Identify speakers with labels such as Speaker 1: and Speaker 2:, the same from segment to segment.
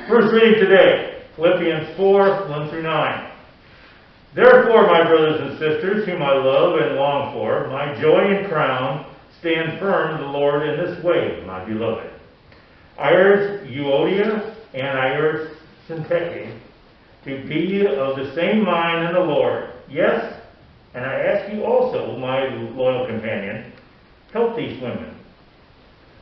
Speaker 1: First reading today, Philippians 4, 1 through 9. Therefore, my brothers and sisters, whom I love and long for, my joy and crown, stand firm in the Lord in this way, my beloved. I urge Euodia and I urge Syntyche to be of the same mind in the Lord. Yes, and I ask you also, my loyal companion, help these women,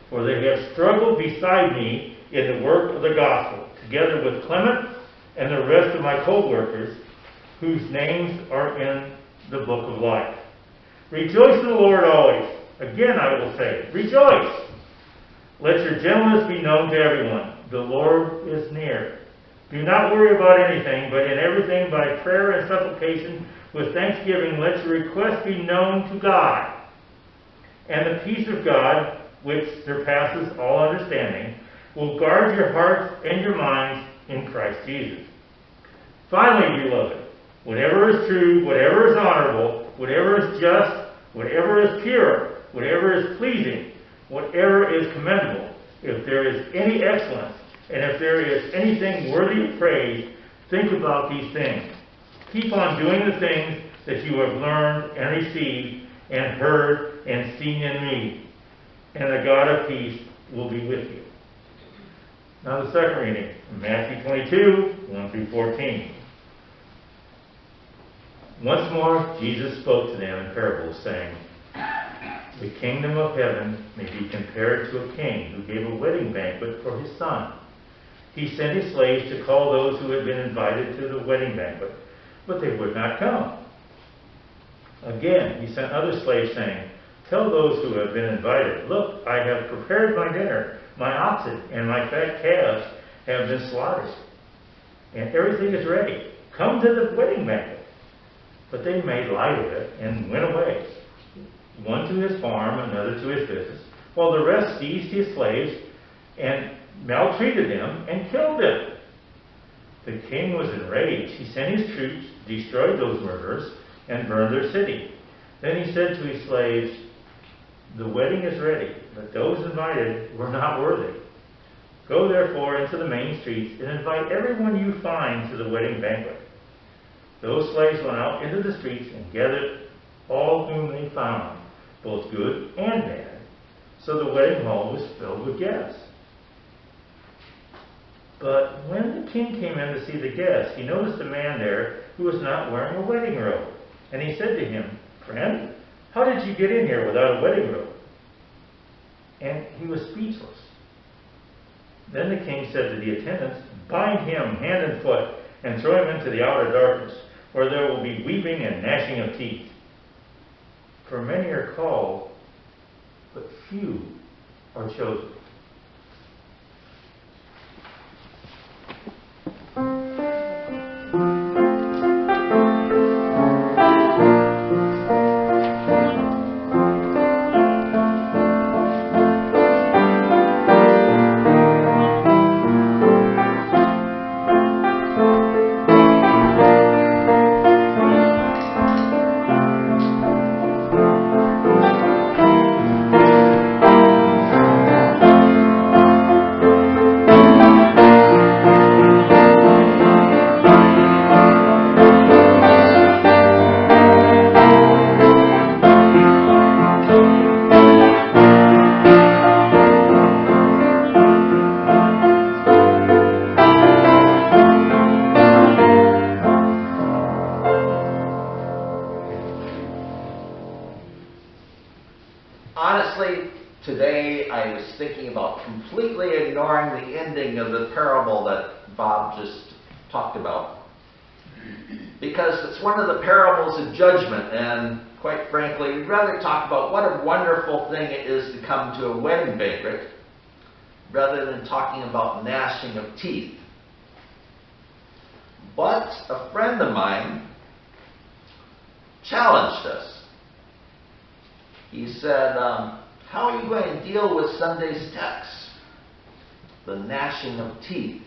Speaker 1: for they have struggled beside me in the work of the gospel, together with Clement and the rest of my co-workers, whose names are in the book of life. Rejoice in the Lord always. Again I will say, rejoice! Let your gentleness be known to everyone. The Lord is near. Do not worry about anything, but in everything by prayer and supplication with thanksgiving let your requests be known to God. And the peace of God, which surpasses all understanding, will guard your hearts and your minds in Christ Jesus. Finally, beloved, whatever is true, whatever is honorable, whatever is just, whatever is pure, whatever is pleasing, whatever is commendable, if there is any excellence, and if there is anything worthy of praise, think about these things. Keep on doing the things that you have learned and received and heard and seen in me, and the God of peace will be with you. Now the second reading, Matthew 22, 1 through 14. Once more Jesus spoke to them in parables, saying, the kingdom of heaven may be compared to a king who gave a wedding banquet for his son. He sent his slaves to call those who had been invited to the wedding banquet, but they would not come. Again, he sent other slaves, saying, tell those who have been invited, look, I have prepared my dinner. My oxen and my fat calves have been slaughtered, and everything is ready. Come to the wedding banquet. But they made light of it and went away, one to his farm, another to his business, while the rest seized his slaves and maltreated them and killed them. The king was enraged. He sent his troops, destroyed those murderers, and burned their city. Then he said to his slaves, the wedding is ready, but those invited were not worthy. Go therefore into the main streets and invite everyone you find to the wedding banquet. Those slaves went out into the streets and gathered all whom they found, both good and bad. So the wedding hall was filled with guests. But when the king came in to see the guests, he noticed a man there who was not wearing a wedding robe. And he said to him, friend, how did you get in here without a wedding robe? And he was speechless. Then the king said to the attendants, bind him hand and foot and throw him into the outer darkness, where there will be weeping and gnashing of teeth. For many are called, but few are chosen.
Speaker 2: Honestly, today I was thinking about completely ignoring the ending of the parable that Bob just talked about. Because it's one of the parables of judgment, and quite frankly, we'd rather talk about what a wonderful thing it is to come to a wedding banquet rather than talking about gnashing of teeth. But a friend of mine challenged us. He said, how are you going to deal with Sunday's text? The gnashing of teeth.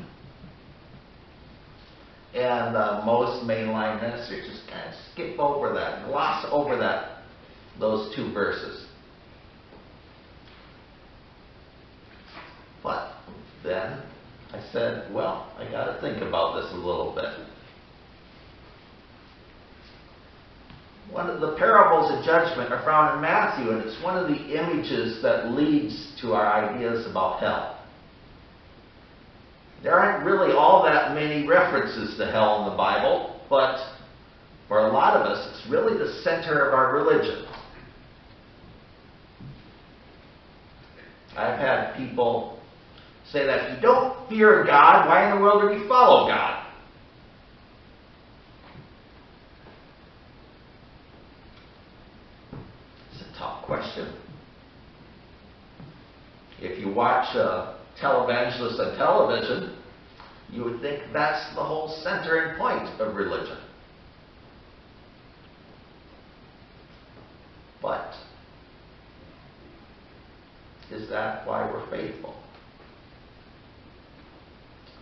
Speaker 2: And most mainline ministers just kind of skip over that, gloss over those two verses. But then I said, well, I got to think about this a little bit. One of the parables of judgment are found in Matthew, and it's one of the images that leads to our ideas about hell. There aren't really all that many references to hell in the Bible, but for a lot of us, it's really the center of our religion. I've had people say that if you don't fear God, why in the world would you follow God? It's a tough question. If you watch televangelists on television, you would think that's the whole center and point of religion. But is that why we're faithful?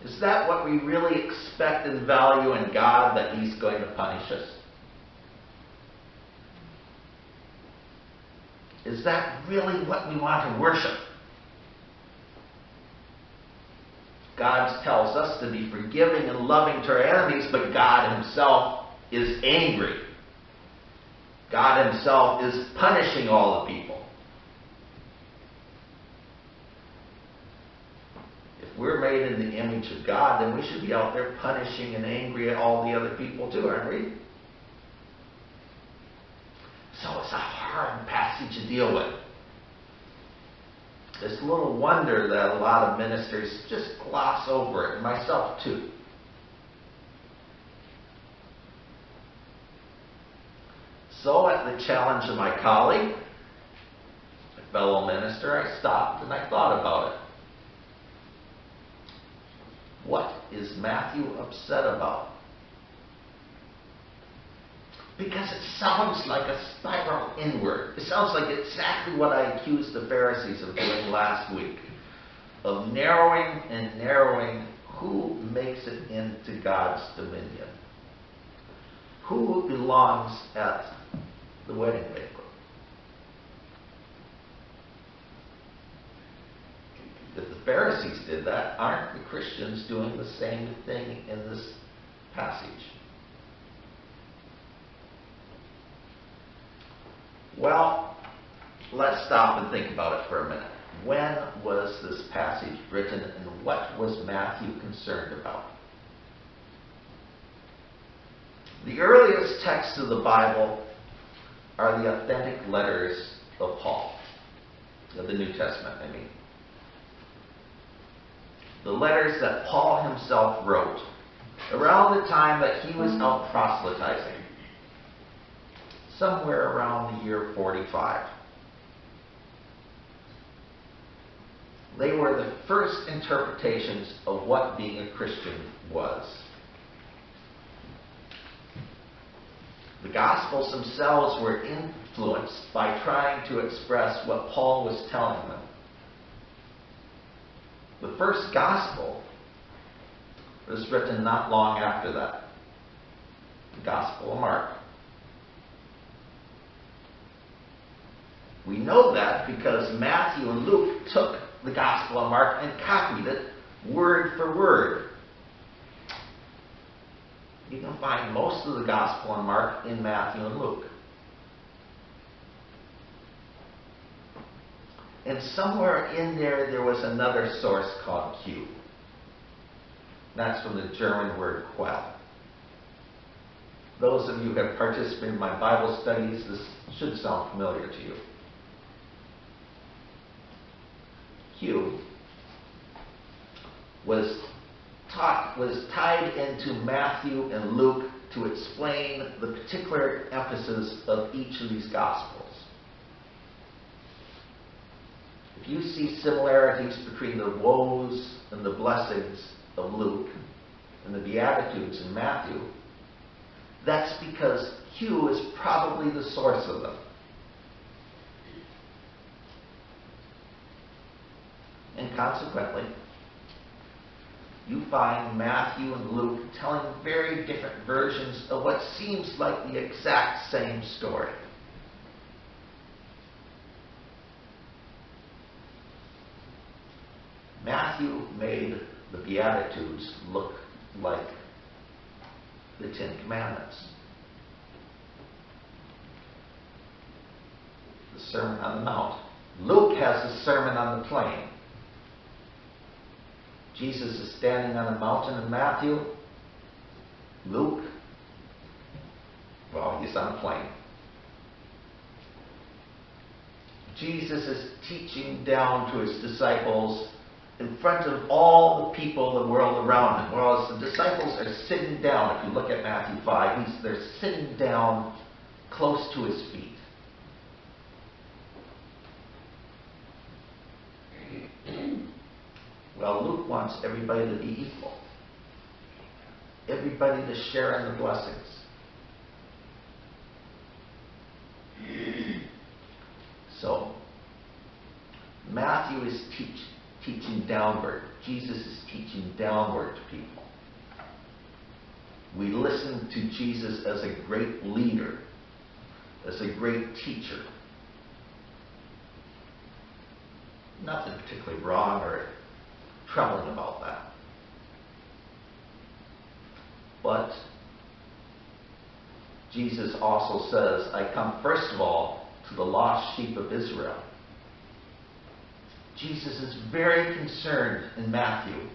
Speaker 2: Is that what we really expect and value in God, that He's going to punish us? Is that really what we want to worship? God tells us to be forgiving and loving to our enemies, but God Himself is angry. God Himself is punishing all the people. If we're made in the image of God, then we should be out there punishing and angry at all the other people too, aren't we? So it's a hard passage to deal with. It's little wonder that a lot of ministers just gloss over it, and myself too. So at the challenge of my colleague, a fellow minister, I stopped and I thought about it. What is Matthew upset about? Because it sounds like a spiral inward. It sounds like exactly what I accused the Pharisees of doing last week, of narrowing and narrowing who makes it into God's dominion, who belongs at the wedding banquet. If the Pharisees did that, aren't the Christians doing the same thing in this passage? Well, let's stop and think about it for a minute. When was this passage written, and what was Matthew concerned about? The earliest texts of the Bible are the authentic letters of Paul, of the New Testament, I mean. The letters that Paul himself wrote around the time that he was out proselytizing, somewhere around the year 45. They were the first interpretations of what being a Christian was. The Gospels themselves were influenced by trying to express what Paul was telling them. The first Gospel was written not long after that, the Gospel of Mark. We know that because Matthew and Luke took the Gospel of Mark and copied it word for word. You can find most of the Gospel of Mark in Matthew and Luke. And somewhere in there, there was another source called Q. That's from the German word quell. Those of you who have participated in my Bible studies, this should sound familiar to you. Q was tied into Matthew and Luke to explain the particular emphasis of each of these Gospels. If you see similarities between the woes and the blessings of Luke and the Beatitudes in Matthew, that's because Q is probably the source of them. And consequently, you find Matthew and Luke telling very different versions of what seems like the exact same story. Matthew made the Beatitudes look like the Ten Commandments. The Sermon on the Mount. Luke has the Sermon on the Plain. Jesus is standing on a mountain in Matthew. Luke, well, he's on a plane. Jesus is teaching down to his disciples in front of all the people, the world around him. Whereas the disciples are sitting down, if you look at Matthew 5, they're sitting down close to his feet. Well, Luke wants everybody to be equal. Everybody to share in the blessings. So, Matthew is teaching downward. Jesus is teaching downward to people. We listen to Jesus as a great leader, as a great teacher. Nothing particularly wrong or troubling about that. But Jesus also says, I come first of all to the lost sheep of Israel. Jesus is very concerned in Matthew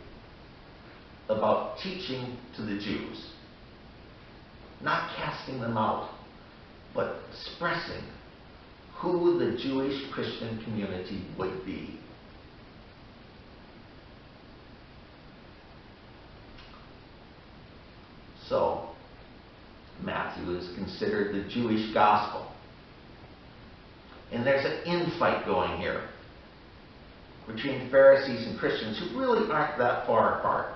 Speaker 2: about teaching to the Jews. Not casting them out, but expressing who the Jewish Christian community would be. So, Matthew is considered the Jewish gospel. And there's an infight going here between Pharisees and Christians who really aren't that far apart.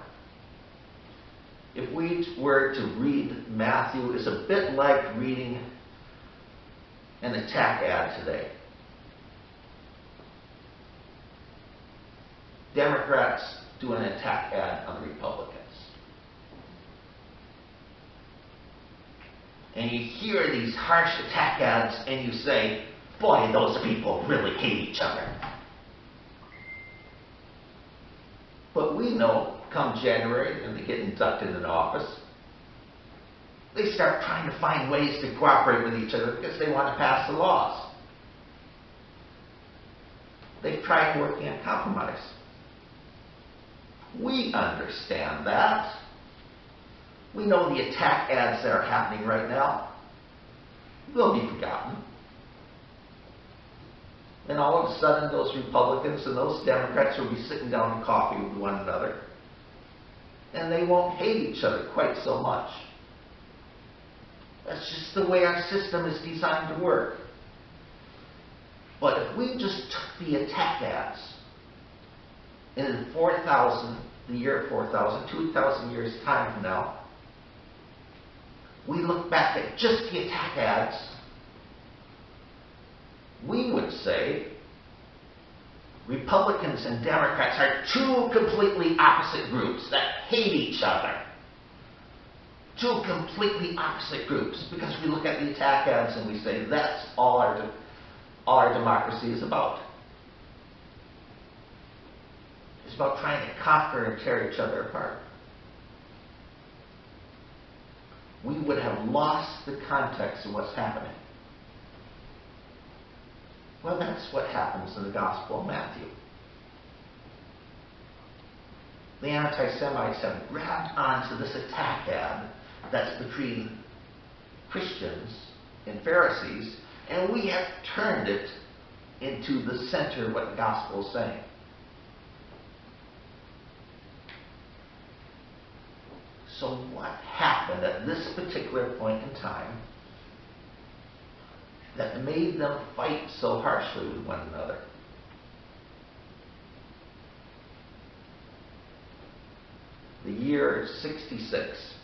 Speaker 2: If we were to read Matthew, it's a bit like reading an attack ad today. Democrats do an attack ad on the Republicans. And you hear these harsh attack ads and you say, boy, those people really hate each other. But we know, come January, and they get inducted into office, they start trying to find ways to cooperate with each other because they want to pass the laws. They've tried working on compromise. We understand that. We know the attack ads that are happening right now will be forgotten. And all of a sudden, those Republicans and those Democrats will be sitting down in coffee with one another. And they won't hate each other quite so much. That's just the way our system is designed to work. But if we just took the attack ads, and in 4,000, the year 4,000, 2,000 years time from now, we look back at just the attack ads, we would say Republicans and Democrats are two completely opposite groups that hate each other. Two completely opposite groups, because we look at the attack ads and we say that's all our democracy is about. It's about trying to conquer and tear each other apart. We would have lost the context of what's happening. Well, that's what happens in the Gospel of Matthew. The anti-Semites have grabbed onto this attack ad that's between Christians and Pharisees, and we have turned it into the center of what the Gospel is saying. So what happened at this particular point in time that made them fight so harshly with one another? The year 66,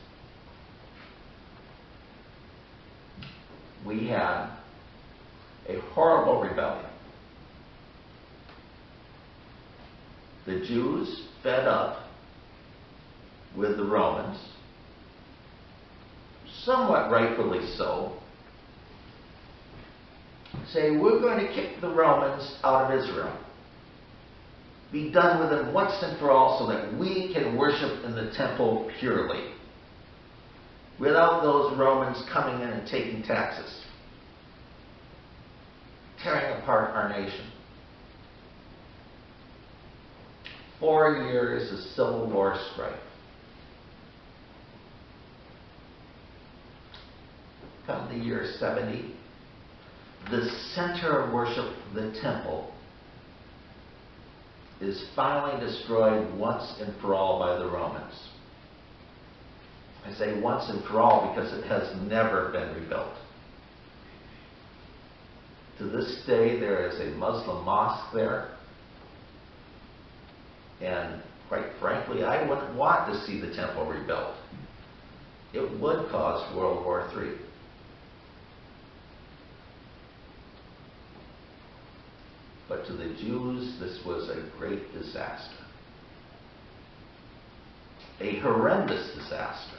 Speaker 2: we had a horrible rebellion. The Jews, fed up with the Romans, somewhat rightfully so, say, we're going to kick the Romans out of Israel. be done with them once and for all so that we can worship in the temple purely, without those Romans coming in and taking taxes, tearing apart our nation. 4 years of civil war strife. Come the year 70, the center of worship, the temple, is finally destroyed once and for all by the Romans. I say once and for all because it has never been rebuilt. To this day, there is a Muslim mosque there. And quite frankly, I wouldn't want to see the temple rebuilt. It would cause World War III. But to the Jews, this was a great disaster. A horrendous disaster.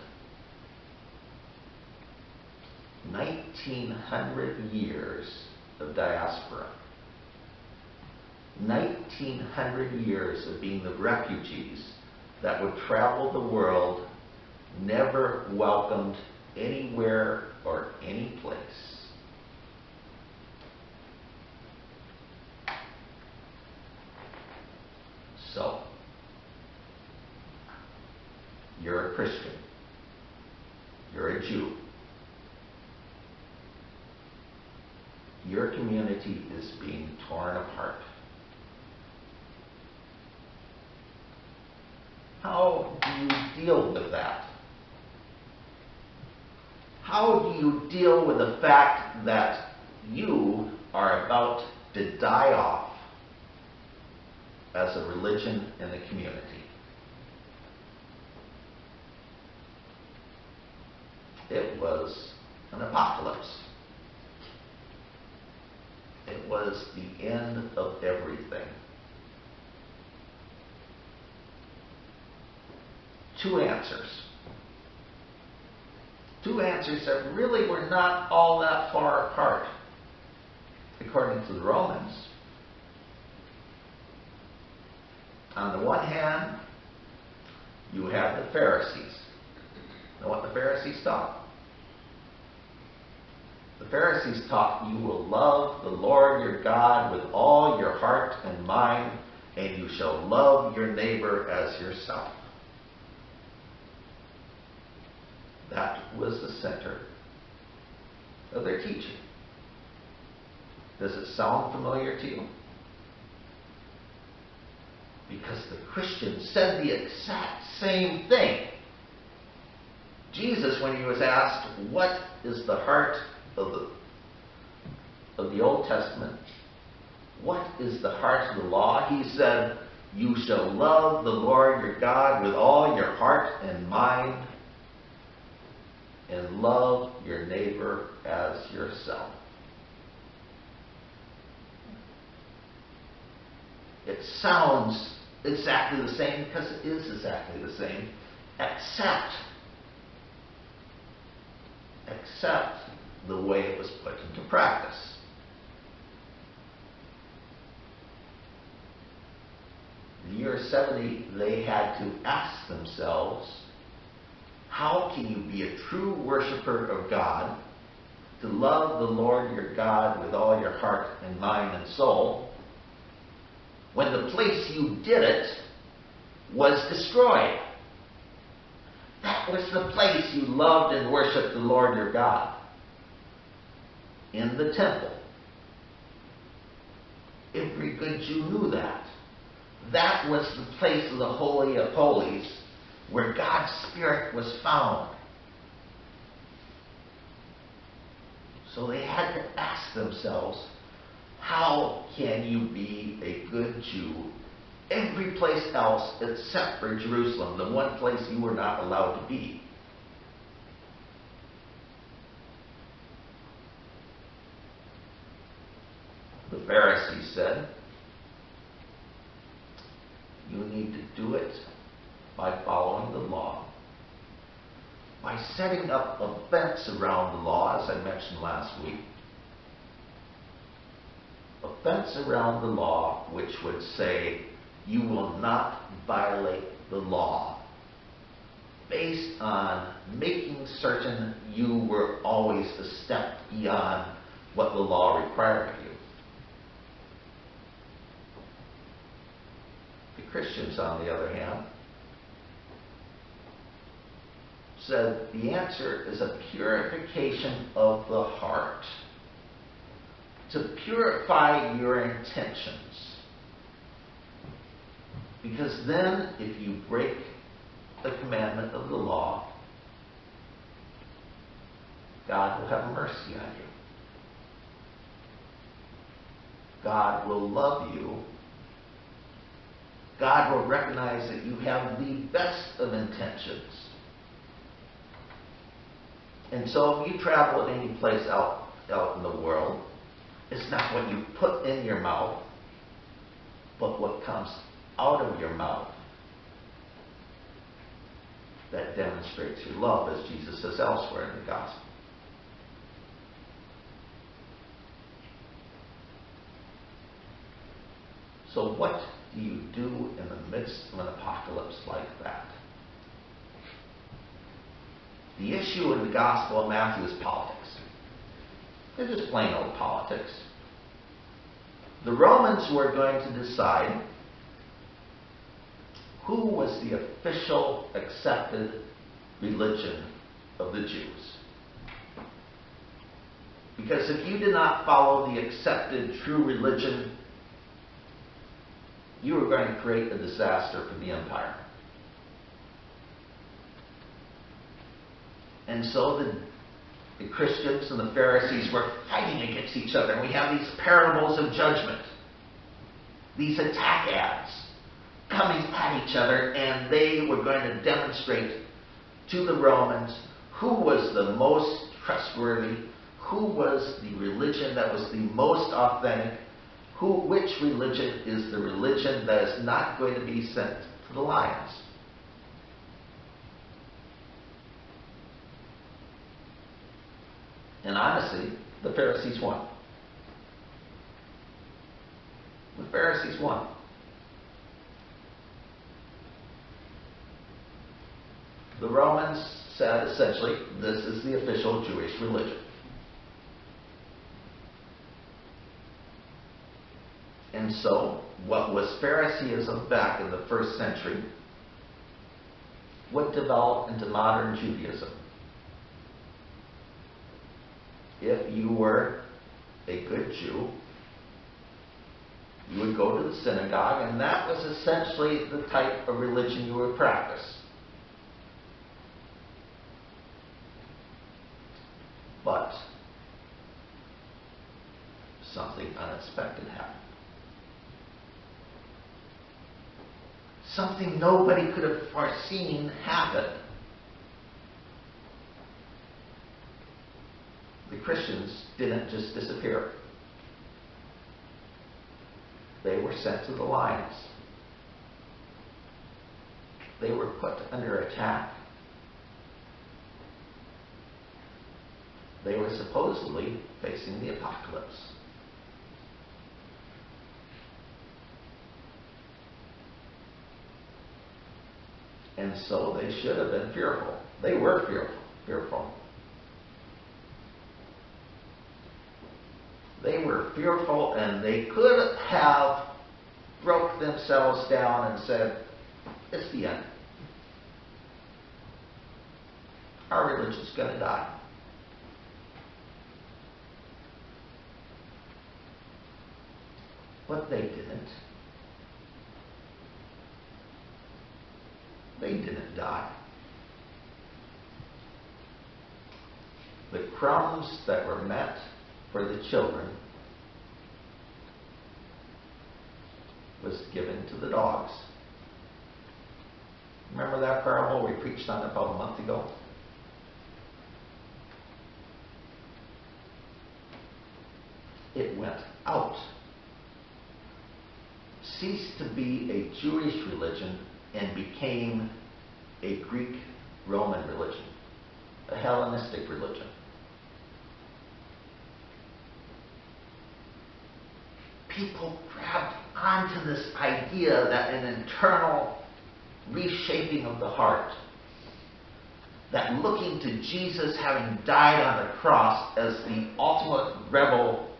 Speaker 2: 1900 years of diaspora. 1900 years of being the refugees that would travel the world, never welcomed anywhere or any place. So, you're a Christian. You're a Jew. Your community is being torn apart. How do you deal with that? How do you deal with the fact that you are about to die off as a religion in the community? It was an apocalypse. It was the end of everything. Two answers. Two answers that really were not all that far apart, according to the Romans. On the one hand, you have the Pharisees. Know what the Pharisees taught? The Pharisees taught you will love the Lord your God with all your heart and mind, and you shall love your neighbor as yourself. That was the center of their teaching. Does it sound familiar to you? Because the Christians said the exact same thing. Jesus, when he was asked, what is the heart of the Old Testament, what is the heart of the law? He said, you shall love the Lord your God with all your heart and mind, and love your neighbor as yourself. It sounds exactly the same because it is exactly the same, except the way it was put into practice. In the year 70, they had to ask themselves, how can you be a true worshiper of God, to love the Lord your God with all your heart and mind and soul, when the place you did it was destroyed? That was the place you loved and worshiped the Lord your God, in the temple. Every good Jew knew that. That was the place of the Holy of Holies, where God's Spirit was found. So they had to ask themselves, how can you be a good Jew every place else except for Jerusalem, the one place you were not allowed to be? The Pharisees said, you need to do it by following the law, by setting up a fence around the law, as I mentioned last week. A fence around the law which would say, you will not violate the law based on making certain you were always a step beyond what the law required of you. The Christians, on the other hand, said the answer is a purification of the heart, to purify your intentions. Because then, if you break the commandment of the law, God will have mercy on you. God will love you. God will recognize that you have the best of intentions. And so if you travel at any place out in the world, it's not what you put in your mouth, but what comes out of your mouth that demonstrates your love, as Jesus says elsewhere in the gospel. So what do you do in the midst of an apocalypse like that? The issue in the Gospel of Matthew is politics. They're just plain old politics. The Romans were going to decide who was the official accepted religion of the Jews. Because if you did not follow the accepted true religion, you were going to create a disaster for the empire. And so the Christians and the Pharisees were fighting against each other. And we have these parables of judgment, these attack ads coming at each other, and they were going to demonstrate to the Romans who was the most trustworthy, who was the religion that was the most authentic, which religion is the religion that is not going to be sent to the lions. And honestly, the Pharisees won. The Pharisees won. The Romans said, essentially, this is the official Jewish religion. And so, what was Phariseeism back in the first century would develop into modern Judaism. If you were a good Jew, you would go to the synagogue, and that was essentially the type of religion you would practice. But something unexpected happened. Something nobody could have foreseen happened. The Christians didn't just disappear. They were sent to the lions. They were put under attack. They were supposedly facing the apocalypse. And so they should have been fearful. They were fearful. They were fearful, and they could have broke themselves down and said, it's the end. Our religion's going to die. But they didn't. They didn't die. The crumbs that were meant for the children was given to the dogs. Remember that parable we preached on about a month ago? It went out. Ceased to be a Jewish religion and became a Greek Roman religion, a Hellenistic religion. People grabbed on to this idea that an internal reshaping of the heart, that looking to Jesus having died on the cross as the ultimate rebel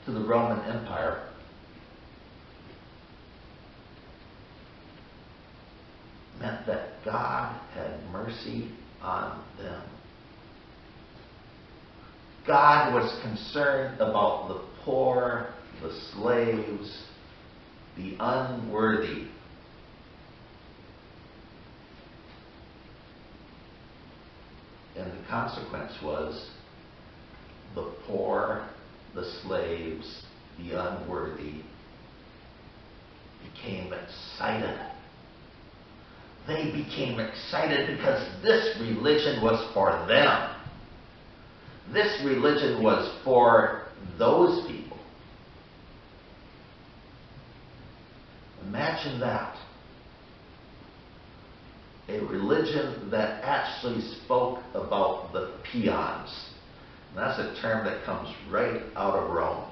Speaker 2: to the Roman Empire, meant that God had mercy on them. God was concerned about the poor, the slaves, the unworthy. And the consequence was the poor, the slaves, the unworthy became excited. They became excited because this religion was for them. This religion was for those people. Imagine that. A religion that actually spoke about the peons. And that's a term that comes right out of Rome.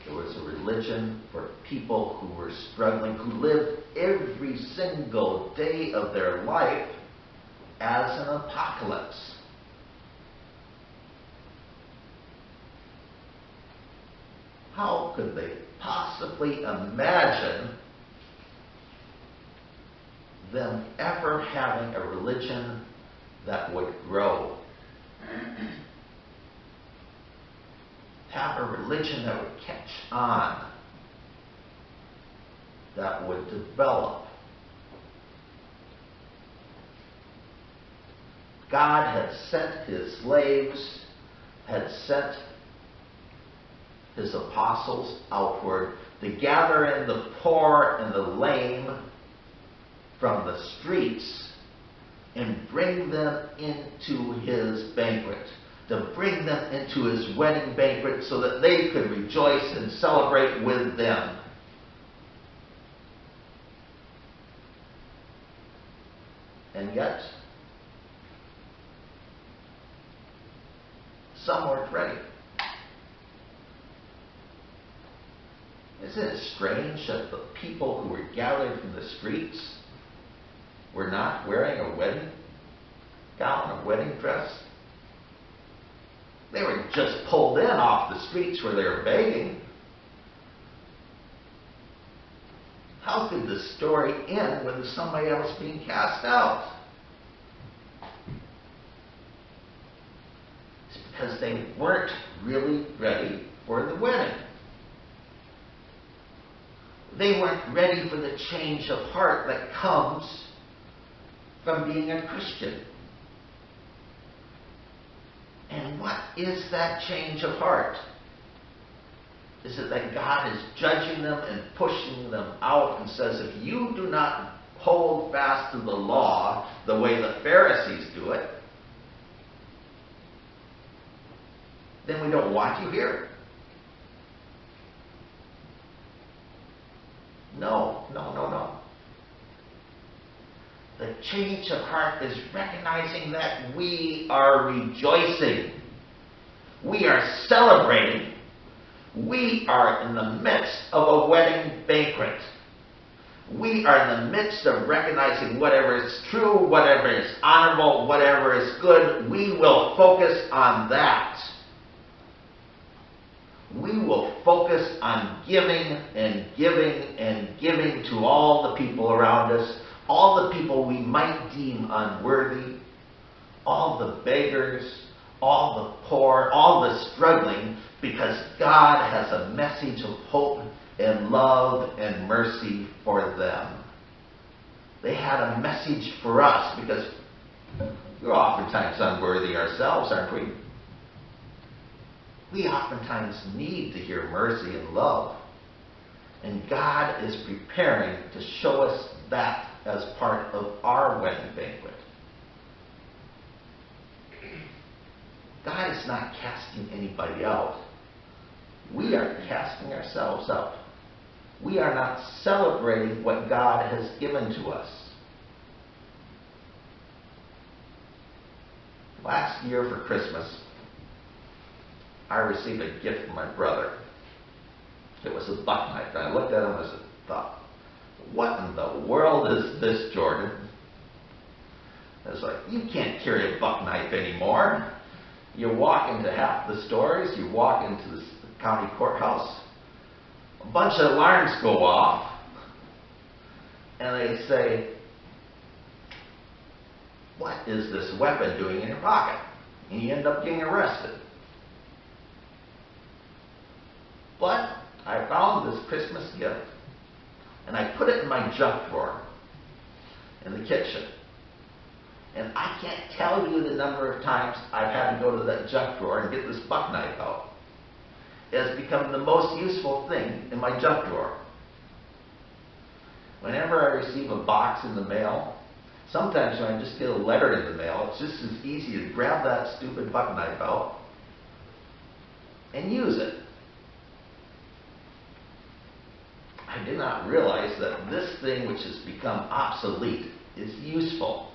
Speaker 2: It was a religion for people who were struggling, who lived every single day of their life as an apocalypse. How could they possibly imagine them ever having a religion that would grow? Have a religion that would catch on, that would develop. God had sent his slaves, had sent his apostles outward to gather in the poor and the lame from the streets and bring them into his banquet, to bring them into his wedding banquet so that they could rejoice and celebrate with them. And yet, some weren't ready. Isn't it strange that the people who were gathered from the streets were not wearing a wedding gown, a wedding dress? They were just pulled in off the streets where they were begging. How could the story end with somebody else being cast out? It's because they weren't really ready for the wedding. They weren't ready for the change of heart that comes from being a Christian. And what is that change of heart? Is it that God is judging them and pushing them out and says, if you do not hold fast to the law the way the Pharisees do it, then we don't want you here? No, no, no, no. The change of heart is recognizing that we are rejoicing. We are celebrating. We are in the midst of a wedding banquet. We are in the midst of recognizing whatever is true, whatever is honorable, whatever is good. We will focus on that. We will focus on giving and giving and giving to all the people around us, all the people we might deem unworthy, all the beggars, all the poor, all the struggling, because God has a message of hope and love and mercy for them. They had a message for us because we're oftentimes unworthy ourselves, aren't we? We oftentimes need to hear mercy and love. And God is preparing to show us that as part of our wedding banquet. God is not casting anybody out. We are casting ourselves out. We are not celebrating what God has given to us. Last year for Christmas, I received a gift from my brother. It was a buck knife. And I looked at him and thought, what in the world is this, Jordan? It's like, you can't carry a buck knife anymore. You walk into half the stores, you walk into the county courthouse, a bunch of alarms go off, and they say, what is this weapon doing in your pocket? And you end up getting arrested. But I found this Christmas gift, and I put it in my junk drawer in the kitchen. And I can't tell you the number of times I've had to go to that junk drawer and get this buck knife out. It has become the most useful thing in my junk drawer. Whenever I receive a box in the mail, sometimes when I just get a letter in the mail, it's just as easy to grab that stupid buck knife out and use it. I did not realize that this thing which has become obsolete is useful.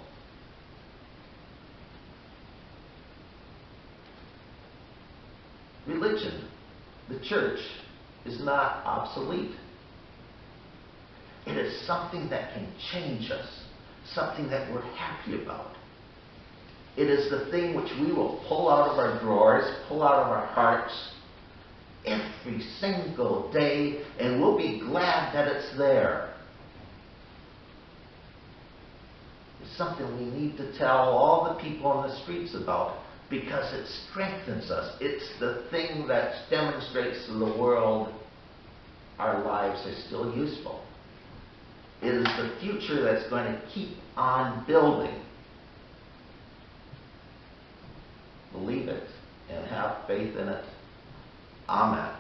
Speaker 2: Religion, the church, is not obsolete. It is something that can change us, something that we're happy about. It is the thing which we will pull out of our drawers, pull out of our hearts every single day, and we'll be glad that it's there. It's something we need to tell all the people on the streets about, because it strengthens us. It's the thing that demonstrates to the world our lives are still useful. It is the future that's going to keep on building. Believe it and have faith in it. Amen.